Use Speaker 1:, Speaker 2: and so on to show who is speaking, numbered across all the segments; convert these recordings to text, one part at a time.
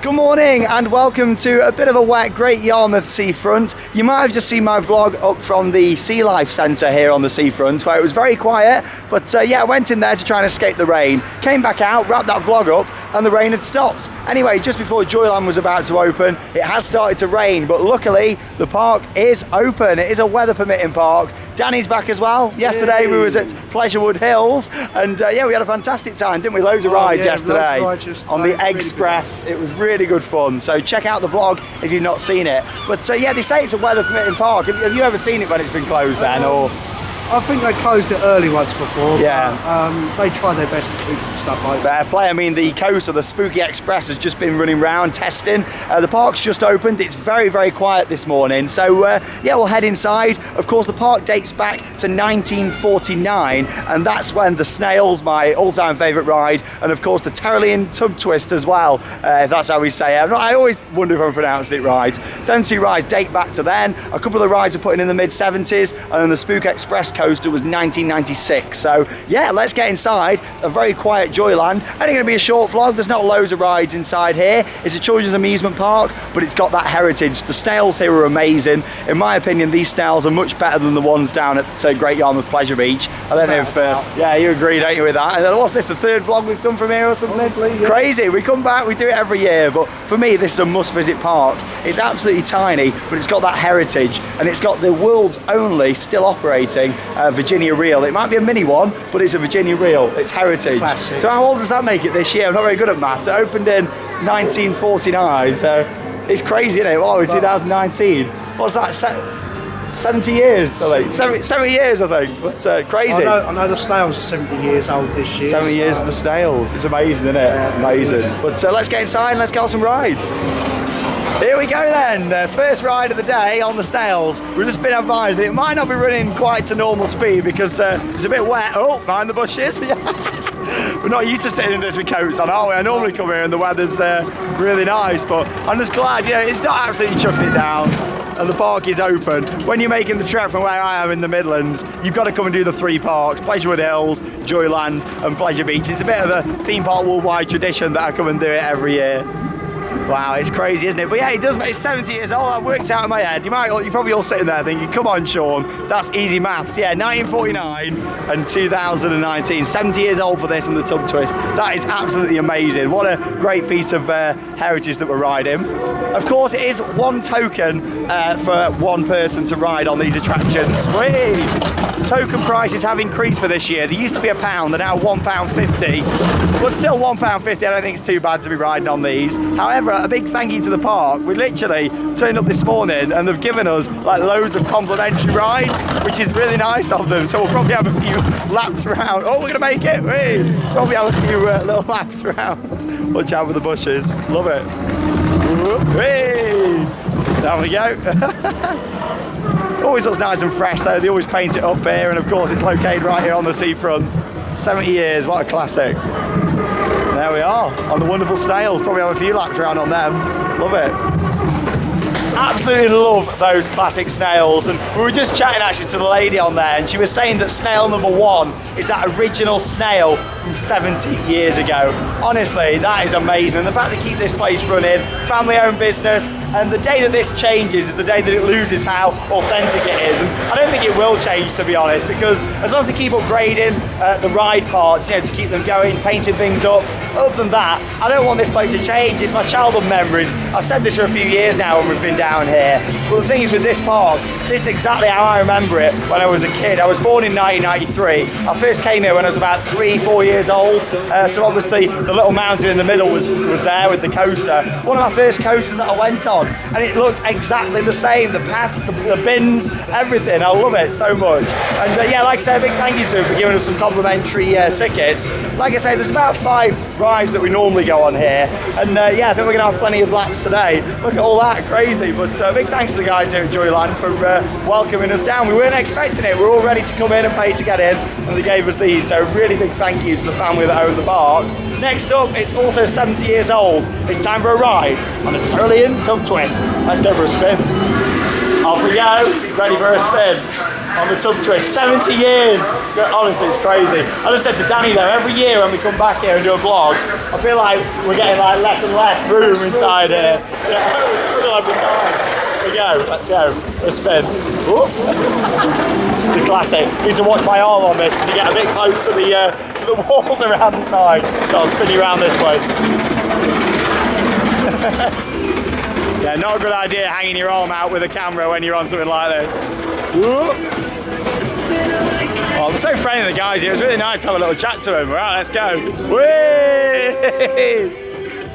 Speaker 1: Good morning and welcome to a bit of a wet Great Yarmouth seafront. You might have just seen my vlog up from the Sea Life Centre here on the seafront where it was very quiet, but yeah, I went in there to try and escape the rain, came back out, wrapped that vlog up and the rain had stopped. Anyway, just before Joyland was about to open, it has started to rain, but luckily the park is open. It is a weather permitting park. Danny's back as well. Yesterday we was at Pleasurewood Hills and yeah, we had a fantastic time, didn't we? Loads of rides yesterday on the Express. It was really good fun. So check out the vlog if you've not seen it. But yeah, they say it's a weather permitting park. Have you ever seen it when it's been closed then? Or
Speaker 2: I think they closed it early once before.
Speaker 1: Yeah.
Speaker 2: But, they try their best to keep stuff open.
Speaker 1: Fair play. I mean, the coaster, the Spook Express, has just been running round testing. The park's just opened. It's very, very quiet this morning. So yeah, we'll head inside. Of course, the park dates back to 1949, and that's when the Snails, my all-time favourite ride, and of course the Tyrolean tub twist as well, if that's how we say it. I always wonder if I'm pronouncing it right. Them two rides date back to then. A couple of the rides were put in the mid-70s, and then the Spook Express coaster was 1996. So yeah, let's get inside. A very quiet Joyland. Only going to be a short vlog. There's not loads of rides inside here. It's a children's amusement park, but it's got that heritage. The Snails here are amazing. In my opinion, these Snails are much better than the ones down at Great Yarmouth Pleasure Beach. I don't know if yeah, you agree, don't you, with that? And what's this, the third vlog we've done from here or something?
Speaker 2: Probably, yeah.
Speaker 1: Crazy. We come back, we do it every year, but for me this is a must-visit park. It's absolutely tiny, but it's got that heritage, and it's got the world's only still operating Virginia reel. It might be a mini one, but it's a Virginia reel. It's heritage.
Speaker 2: Classic.
Speaker 1: So how old does that make it this year? I'm not very good at maths. It opened in 1949, so it's crazy, isn't it? Oh, in 2019. What's that? 70 years, I think. 70 years, I think. But crazy.
Speaker 2: I know the Snails are 70 years old this year.
Speaker 1: 70 years of the Snails. It's amazing, isn't it?
Speaker 2: Yeah,
Speaker 1: amazing.
Speaker 2: it is.
Speaker 1: But let's get inside and let's go on some rides. Here we go then, first ride of the day on the Snails. We've just been advised that it might not be running quite to normal speed because it's a bit wet. Oh, behind the bushes. We're not used to sitting in this with coats on, are we? I normally come here and the weather's really nice, but I'm just glad, you know, it's not absolutely chucking it down and the park is open. When you're making the trek from where I am in the Midlands, you've got to come and do the three parks, Pleasurewood Hills, Joyland and Pleasure Beach. It's a bit of a theme park worldwide tradition that I come and do it every year. Wow, it's crazy, isn't it? But yeah, it does make 70 years old. That works out in my head. You're probably all sitting there thinking, come on, Shawn, that's easy maths. Yeah, 1949 and 2019. 70 years old for this and the tub twist. That is absolutely amazing. What a great piece of heritage that we're riding. Of course, it is one token for one person to ride on these attractions. Sweet! Token prices have increased for this year. They used to be £1, they're now £1.50. But still £1.50, I don't think it's too bad to be riding on these. However, a big thank you to the park. We literally turned up this morning and they've given us like loads of complimentary rides, which is really nice of them. So we'll probably have a few laps around. Oh, we're gonna make it. Whee! Probably have a few little laps around. Watch out for the bushes. Love it. Whee! There we go. Always looks nice and fresh though. They always paint it up here, and of course it's located right here on the seafront. 70 years, what a classic. There we are, on the wonderful Snails. Probably have a few laps around on them. Love it. Absolutely love those classic Snails, and we were just chatting actually to the lady on there, and she was saying that snail number 1 is that original snail from 70 years ago. Honestly, that is amazing, and the fact they keep this place running, family-owned business, and the day that this changes is the day that it loses how authentic it is, and I don't think it will change, to be honest, because as long as they keep upgrading the ride parts, you know, to keep them going, painting things up, other than that, I don't want this place to change. It's my childhood memories. I've said this for a few years now when we've been down here, but the thing is with this park, this is exactly how I remember it when I was a kid. I was born in 1993. I first came here when I was about 3-4 years old, so obviously the little mountain in the middle was there with the coaster. One of my first coasters that I went on, and it looks exactly the same. The paths, the bins, everything. I love it so much. And yeah, like I say, a big thank you to him for giving us some complimentary tickets. Like I say, there's about 5 rides that we normally go on here, and yeah, I think we're gonna have plenty of laps today. Look at all that, crazy. But big thanks to the guys here at Joyland for welcoming us down. We weren't expecting it. We were all ready to come in and pay to get in, and they gave us these. So really big thank you to the family that own the park. Next up, it's also 70 years old. It's time for a ride on a Tyrolean tub twist. Let's go for a spin. Off we go, ready for a spin. on the tub twist. 70 years. Honestly, it's crazy. I just said to Danny though, every year when we come back here and do a vlog, I feel like we're getting like less and less room inside here. Yeah, we struggle every time. Here we go, let's go. Let's spin. The classic. Need to watch my arm on this because you get a bit close to the walls around the side. So I'll spin you around this way. Yeah, not a good idea hanging your arm out with a camera when you're on something like this. Oh, they're so friendly, the guys here. It was really nice to have a little chat to them. Right, let's go. Whee!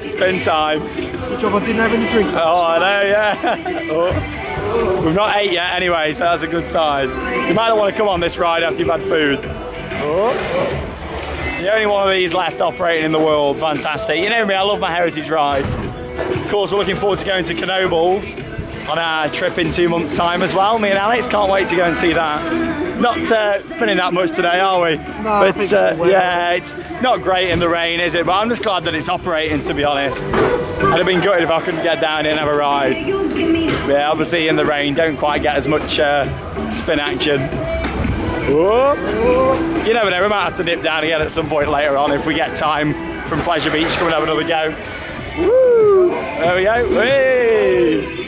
Speaker 1: Spin time.
Speaker 2: Good job I didn't have any drink.
Speaker 1: Oh, I know, yeah. Oh. We've not ate yet anyway, so that's a good sign. You might not want to come on this ride after you've had food. Oh. The only one of these left operating in the world. Fantastic. You know me, I love my heritage rides. Of course, we're looking forward to going to Knoebels on our trip in 2 months' time as well. Me and Alex can't wait to go and see that. Not spinning that much today, are we?
Speaker 2: No, I think so.
Speaker 1: Yeah, it's not great in the rain, is it? But I'm just glad that it's operating, to be honest. I'd have been gutted if I couldn't get down here and have a ride. Yeah, obviously in the rain, don't quite get as much spin action. Whoa. You never know, we might have to nip down again at some point later on if we get time from Pleasure Beach. Come and have another go. Woo! There we go. Whee!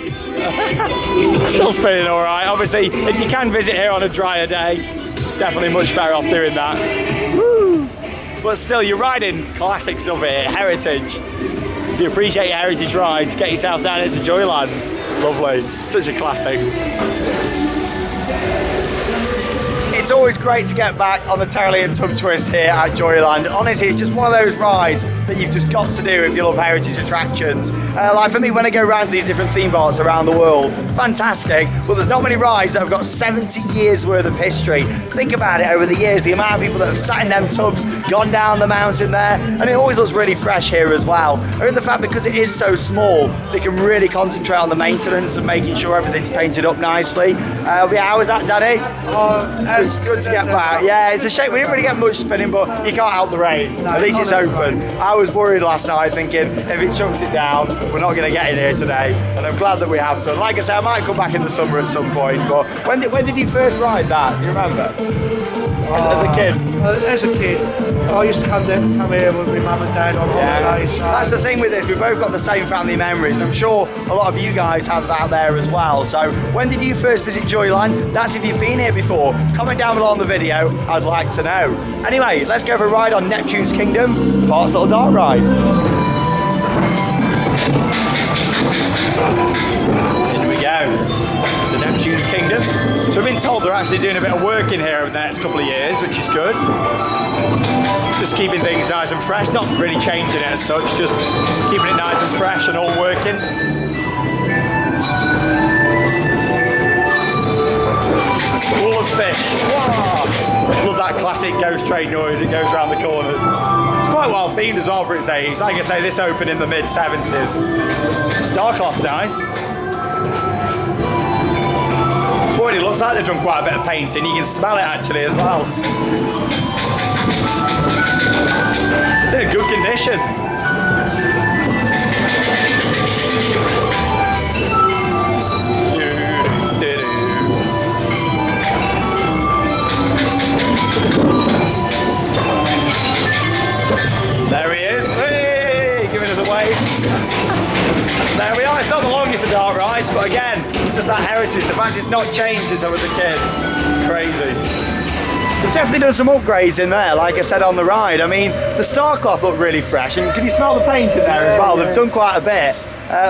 Speaker 1: Still spinning all right. Obviously, if you can visit here on a drier day, definitely much better off doing that. Woo! But still, you're riding classic stuff here, heritage. If you appreciate your heritage rides, get yourself down here to Joyland. Lovely. Such a classic. It's always great to get back on the Tyrolean tub twist here at Joyland. Honestly, it's just one of those rides that you've just got to do if you love heritage attractions. Like for me, when I go around these different theme parks around the world, fantastic, but there's not many rides that have got 70 years worth of history. Think about it over the years, the amount of people that have sat in them tubs, gone down the mountain there, and it always looks really fresh here as well. And the fact because it is so small, they can really concentrate on the maintenance and making sure everything's painted up nicely. Yeah, how was that, Danny? It's good to get back. Yeah, it's a shame we didn't really get much spinning, but you can't help the rain.
Speaker 2: No,
Speaker 1: at least it's open. I was worried last night thinking if it chucked it down, we're not going to get in here today, and I'm glad that we have done. Like I said, I might come back in the summer at some point, but when did you first ride that? Do you remember? As a kid?
Speaker 2: As a kid, I used to come here with my mum and dad on holidays. So.
Speaker 1: That's the thing with this, we've both got the same family memories, and I'm sure a lot of you guys have out there as well. So when did you first visit Joyland? That's if you've been here before. Comment down below on the video, I'd like to know. Anyway, let's go for a ride on Neptune's Kingdom, Park's little dart ride. In we go. It's the Neptune's Kingdom. So we've been told they're actually doing a bit of work in here over the next couple of years, which is good. Just keeping things nice and fresh, not really changing it as such, just keeping it nice and fresh and all working. School of fish. Wow. Love that classic ghost train noise, it goes around the corners. It's quite well themed as well for its age. Like I say, this opened in the mid-70s. Starcloth's nice. Boy, it looks like they've done quite a bit of painting. You can smell it actually as well. It's in a good condition. There he is, hey, giving us a wave. There we are, it's not the longest of dart rides, but again, just that heritage, the fact it's not changed since I was a kid. Crazy. We've definitely done some upgrades in there, like I said on the ride. I mean, the Starcloth looked really fresh, and can you smell the paint in there as well? They've done quite a bit.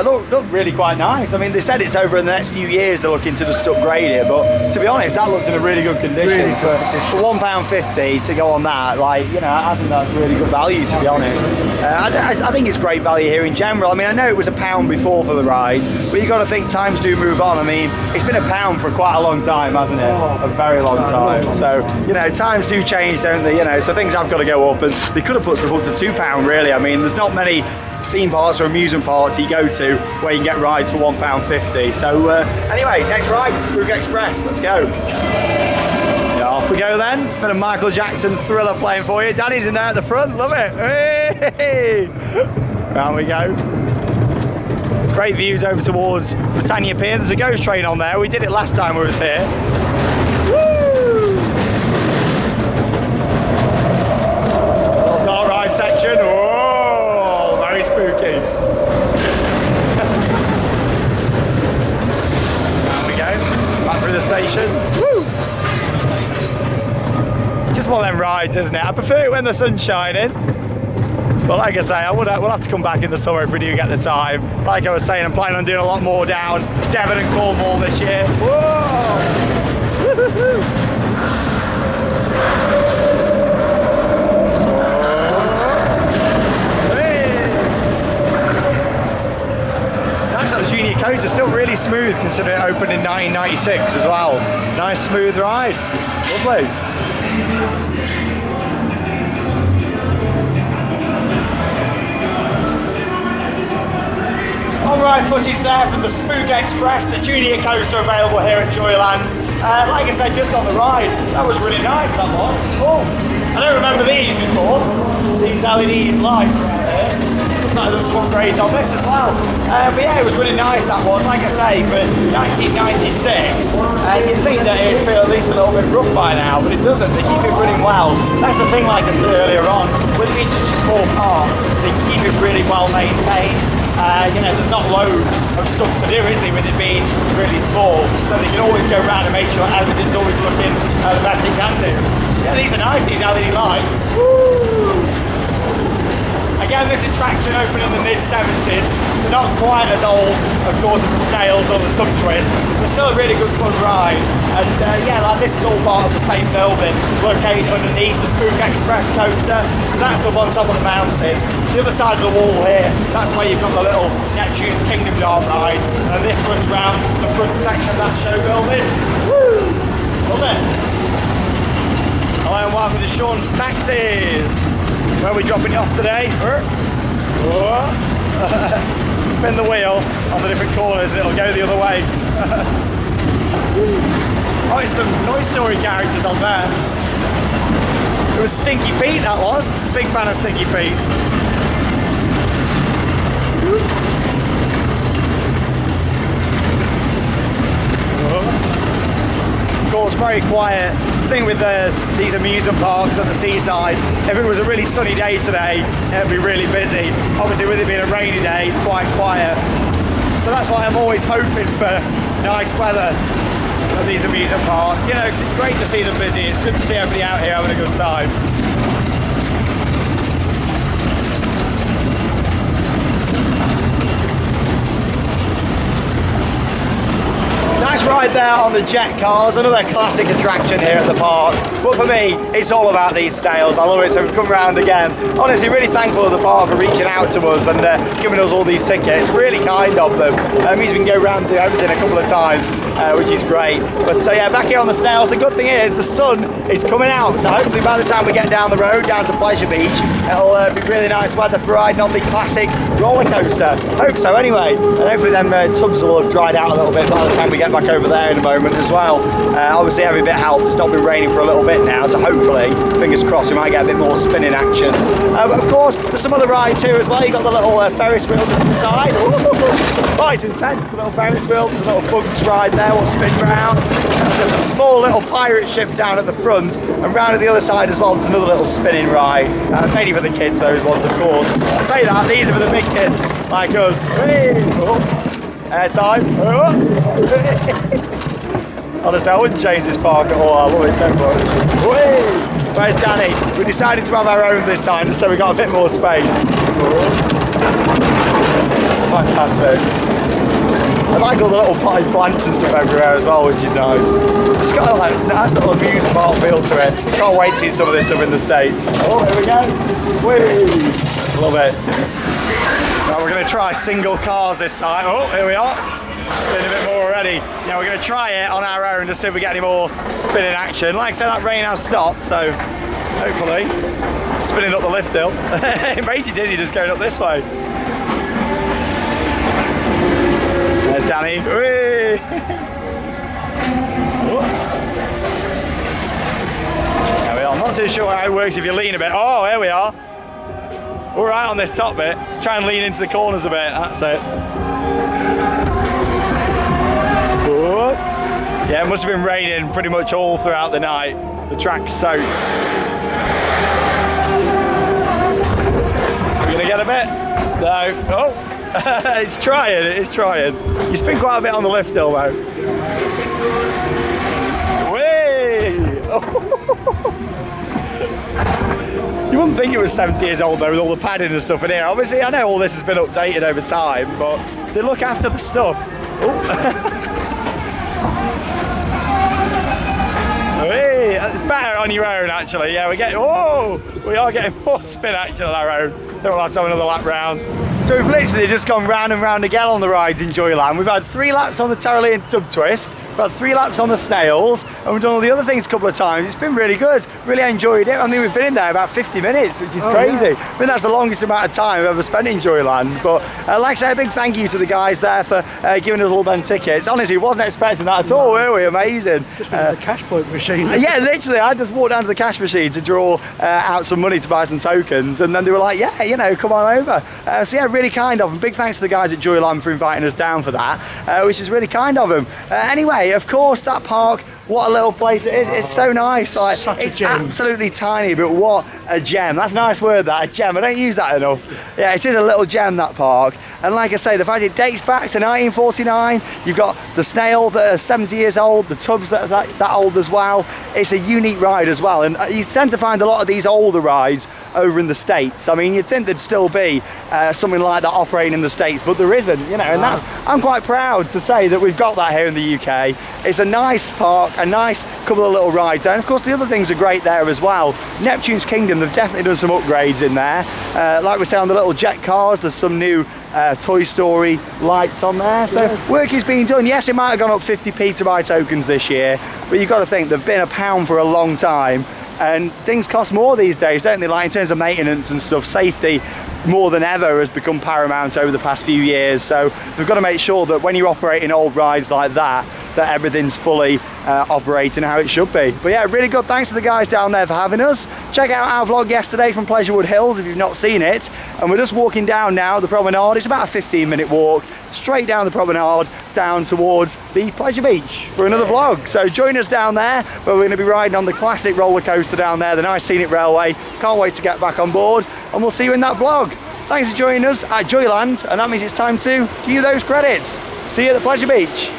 Speaker 1: Look really quite nice. I mean, they said it's over in the next few years they're looking to just upgrade it, but to be honest, that looks in a really good condition.
Speaker 2: Really
Speaker 1: for £1.50 to go on that, like, you know, I think that's really good value, to be honest. I think it's great value here in general. I mean, I know it was £1 before for the rides, but you got to think times do move on. I mean, it's been £1 for quite a long time, hasn't it? A very long time. So, you know, times do change, don't they? You know, so things have got to go up, and they could have put stuff up to £2 really. I mean, there's not many theme parks or amusement parks you go to where you can get rides for £1.50. So anyway, next ride, Spook Express. Let's go. Yeah, off we go then. Bit of Michael Jackson Thriller playing for you. Danny's in there at the front. Love it. Hey! Round we go. Great views over towards Britannia Pier. There's a ghost train on there. We did it last time we was here. Woo! section. Whoa, very spooky. There we go, back through the station. Woo! Just one of them rides, isn't it? I prefer it when the sun's shining. But like I say, we'll have to come back in the summer if we do get the time. Like I was saying, I'm planning on doing a lot more down Devon and Cornwall this year. Whoa! Woo-hoo-hoo. Nice that the junior coaster, still really smooth considering it opened in 1996 as well. Nice smooth ride. Lovely. On-ride footage there from the Spook Express, the junior coaster available here at Joyland. Like I said, just on the ride, that was really nice, that was. Oh, I don't remember these before, these LED lights right here. Looks like there's some upgrades on this as well. But yeah, it was really nice, that was. Like I say, for 1996, you'd think that it'd feel at least a little bit rough by now, but it doesn't. They keep it running well. That's the thing, like I said earlier on, with it being such a small park, they keep it really well maintained. You know, there's not loads of stuff to do, is there, with it being really small, so they can always go around and make sure everything's always looking the best it can do. Yeah, these are nice, these LED lights. Woo! Again, this attraction opened in the mid-70s, so not quite as old, of course, as the Snails or the Tub Twist, but still a really good fun ride. And yeah, like this is all part of the same building, located underneath the Spook Express coaster. So that's up on top of the mountain. The other side of the wall here, that's where you've got the little Neptune's Kingdom Yard ride, and this runs round the front section of that show building. Woo! Love it. Hello and welcome to Shawn's Taxis. Where are we dropping you off today? Spin the wheel on the different corners and it'll go the other way. Oh, there's some Toy Story characters on there. It was Stinky Pete, that was. Big fan of Stinky Pete. Of course, very quiet. The thing with these amusement parks at the seaside, if it was a really sunny day today, it'd be really busy. Obviously, with it being a rainy day, it's quite quiet. So that's why I'm always hoping for nice weather at these amusement parks. You know, because it's great to see them busy. It's good to see everybody out here having a good time. Nice ride there on the jet cars, another classic attraction here at the park. But for me, it's all about these Snails. I love it, so we've come round again. Honestly, really thankful of the park for reaching out to us and giving us all these tickets. Really kind of them. Means we can go round and do everything a couple of times, which is great. But yeah, back here on the Snails, the good thing is the sun is coming out. So hopefully by the time we get down the road, down to Pleasure Beach, it'll be really nice weather for riding on the classic roller coaster. Hope so anyway. And hopefully them tubs will have dried out a little bit by the time we get back over there in a moment as well. Obviously every bit helps. It's not been raining for a little bit now, so hopefully, fingers crossed, we might get a bit more spinning action. But of course, there's some other rides here as well. You've got the little Ferris wheel just inside. Oh, it's intense. The little Ferris wheel. There's a little bugs ride there, will spin round. There's a small little pirate ship down at the front, and round at the other side as well, there's another little spinning ride. Mainly for the kids, those ones, of course. I say that, these are for the big kids, like us. Airtime. Honestly, I wouldn't change this park at all. I love it so much. Where's Danny? We decided to have our own this time, just so we got a bit more space. Fantastic. I like all the little potted plants and stuff everywhere as well, which is nice. It's got like a nice little amusement park feel to it. Can't wait to see some of this stuff in the States. Oh, here we go. Whee! Love it. Right, we're going to try single cars this time. Oh, here we are. Spinning a bit more already. Yeah, we're going to try it on our own to see if we get any more spinning action. Like I said, that rain has stopped, so hopefully spinning up the lift hill. It makes you dizzy just going up this way. There's Danny. Whee! There we are. I'm not too sure how it works if you lean a bit. Oh, here we are. All right on this top bit. Try and lean into the corners a bit. That's it. Ooh. Yeah, it must have been raining pretty much all throughout the night. The track's soaked. gonna get a bit? No. Oh, it's trying. It's trying. You spin quite a bit on the lift hill, though. Way! You wouldn't think it was 70 years old though, with all the padding and stuff in here. Obviously, I know all this has been updated over time, but they look after the stuff. Hey, it's better on your own, actually. Yeah, we are getting more spin action on our own. Then we'll have to have another lap round. So we've literally just gone round and round again on the rides in Joyland. We've had 3 laps on the Tyrolean tub twist, we've had 3 laps on the Snails, and we've done all the other things a couple of times. It's been really good, really enjoyed it. I mean, we've been in there about 50 minutes, which is crazy. Yeah. I mean, that's the longest amount of time I've ever spent in Joyland. But like I say, a big thank you to the guys there for giving us all them tickets. Honestly, wasn't expecting that at all, were we? Amazing.
Speaker 2: Just been at the cash point machine.
Speaker 1: Yeah, literally, I just walked down to the cash machine to draw out some money to buy some tokens, and then they were like, yeah, you know, come on over. So yeah, really kind of them. Big thanks to the guys at Joyland for inviting us down for that, which is really kind of them. Anyway, of course, that park, what a little place it is. It's so nice. Like, it's absolutely tiny, but what a gem. That's a nice word, that, a gem. I don't use that enough. Yeah, it is a little gem, that park. And like I say, the fact it dates back to 1949, you've got the Snail that are 70 years old, the tubs that are that old as well. It's a unique ride as well. And you tend to find a lot of these older rides over in the States. I mean, you'd think there'd still be something like that operating in the States, but there isn't, you know, and I'm quite proud to say that we've got that here in the UK. It's a nice park, a nice couple of little rides there, and of course the other things are great there as well. Neptune's Kingdom, they've definitely done some upgrades in there. Like we say, on the little jet cars, there's some new Toy Story lights on there, so work is being done. Yes, it might have gone up 50p to buy tokens this year, but you've got to think they've been £1 for a long time, and things cost more these days, don't they? Like in terms of maintenance and stuff, safety more than ever has become paramount over the past few years, so we've got to make sure that when you're operating old rides like that, that everything's fully operating how it should be. But yeah, really good thanks to the guys down there for having us. Check out our vlog yesterday from Pleasurewood Hills if you've not seen it, and we're just walking down now the promenade. It's about a 15-minute walk straight down the promenade down towards the Pleasure Beach for another vlog. So join us down there, where we're going to be riding on the classic roller coaster down there, the nice scenic railway. Can't wait to get back on board, and we'll see you in that vlog. Thanks for joining us at Joyland, and that means it's time to give you those credits. See you at the Pleasure Beach.